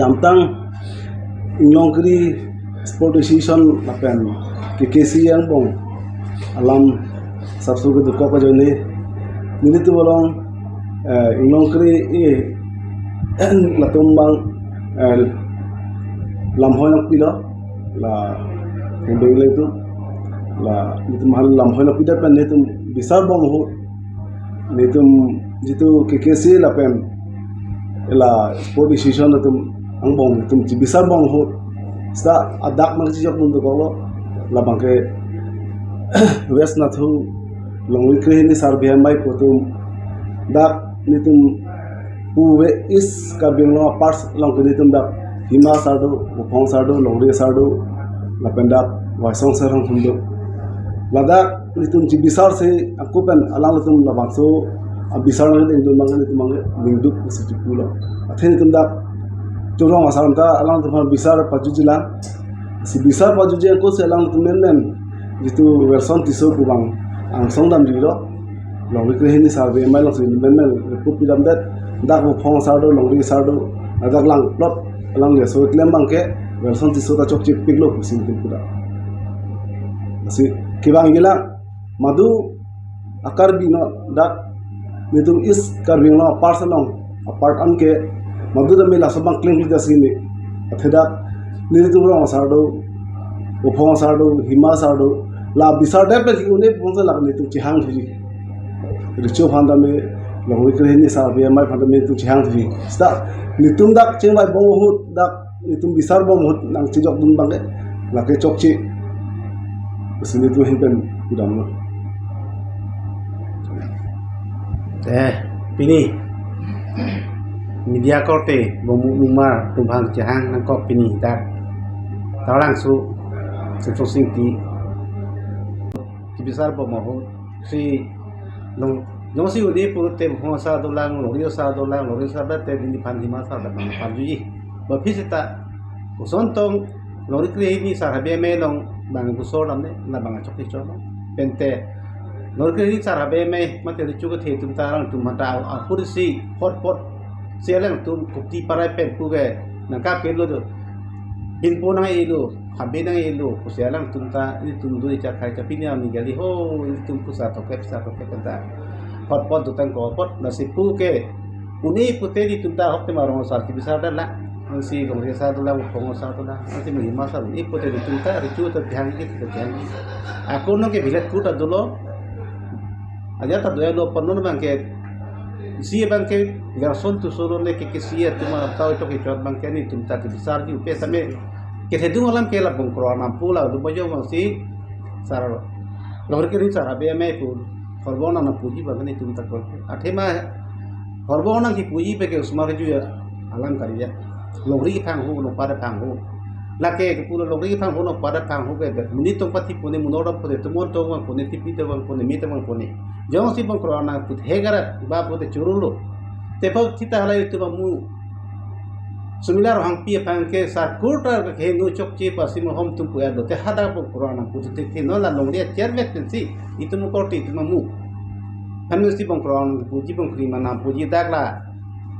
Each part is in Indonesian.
damtang inglongkri sport association lapen KKC yang bong alam sabsu ke duko pa jone nili tu bolong inglongkri latumbang lamhoy nak pila la bengle tu la itu mahal lamhoy nak pila pen itu besar bong ho itu jitu KKC lapen la sport association itu ang bong itu besar bong ho sta adak mang sijak mundu ko la bangke west na thu longwi kre ni sarbe mai ko tum dak nitum puwe is ka bingno parts long ke nitum dak hima sardo upong sardo longri sardo la penda waisong sarang hundu lada nitum ji bisar se akupen alang nitum la bangso bisar na nitum mang nitum mang ningduk si pulo athen nitum dak curang asalanta alang tu bisar pajujilan si bisar pajuji ko se alang tu men jitu version tiso kubang ang songdam jiro longri kre ni sarbe mai long sin men ku pilam dat dak bu phong sardo longri sardo adak lang plot alang le so klem bang ke version tiso ta chok chip piglo kusin tu pura si kibang gila madu akar bino dak nitum is karbing no parsalong apart an ke madu da mela sabang kling da sini atheda nitu ro sardo upong sardo hima sardo la bisar da pe une pongsa lag nitu chihang thi richo phanda me longwi kre ni sa be mai phanda me tu chihang thi sta nitum dak cheng bai bong hut dak nitum bisar bong hut nang chijok dun bang la ke chok chi sini tu hin pen udam no pini media korte bomu umar tumbang chihang nang kok pini dak talang su sing ti besar bomo si long si udi purute ho sa dolang lori sa te di pandi masa da bang panji ba pisita uson tong lori kre ni sa habe me long bang kusor amne na bang chokki chok pente lori kre ni sa habe me mate ri chuka the tum tarang tum mata a purisi hot pot selang tum kupti parai pen puge nangka pelo do bin pona ilu habe nang ilu kusialang tunta ini tundu icat kai capini ami gali ho ini tumpu sa toke kanta hot pot tutang ko pot nasi puke uni puteri tunta hokte marong sarti bisa dala si gong sa dala upong sa dala nanti mui masa ini puteri tunta ricu ta dhyan ki dhyan aku no ke bilet kuta dolo aja ta doya lo pannon bangke si bangke version tu solo ne ke si tuma tau to ke chot bangke ni tunta ki besar ki upe same ke hedung alam ke la bongkro na pula du bajo masi sar lor ke ri sar be me pu horbona na puji bagani tum tak athe ma horbona ki puji pe ke usma ke ju alam kariya lori phang hu no pada phang hu la ke pula lori phang hu no pada phang hu ke muni to pati pune munora pune tumon to ma pune tipi to bang pune mi to bang pune jong si bongkro na put hegara ba pute churulo te pa kita halai tu mu similar hang pi pangke sa kurta ke no chok chi pasim hom tum puya do te hada po qur'ana pu te no la longria chervet tensi itu mu korti itu mu kanu si bong qur'an puji bong krima na puji dakla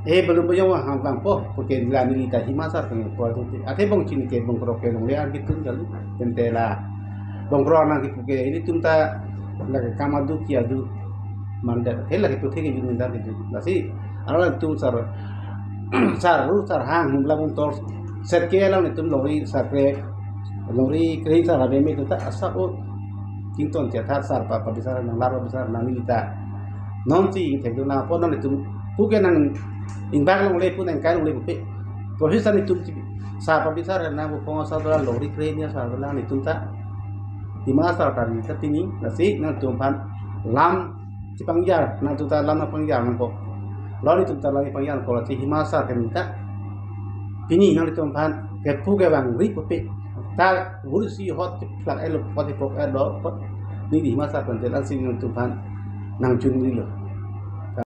belum boyo hang bang po porque la ni ta himasa kan po te ate bong chin ke bong qur'an ke longria gitu jalu tentela bong qur'ana ki puke ini tumta la kamadu ki adu manda hela ke puthi ke jinda ke lasi ala tu sar sar hang humla bung tor set ke lang nitum lori sakre lori kri sar habe me ta asa o kinton tia thar sar pa bisar nang lar bisar nang nilita non si te du na po nang nitum pu ke nang ingbak long le pu nang kai long le pu pe to hi san nitum ti sa pa bisar nang bu pong sa dala lori kri nya sa dala nitum ta di masa ta ni ta tini nasi nang tum pan lam ci pangjar nang tu ta lam na pangjar nang ko lori tum lagi pangyan ko ti himasa ke minta pini nang tum pan ke pu ke bang ri pu pe ta ursi hot plak elo poti pok elo pot ni di himasa kan telan sin tum pan nang chung ni lo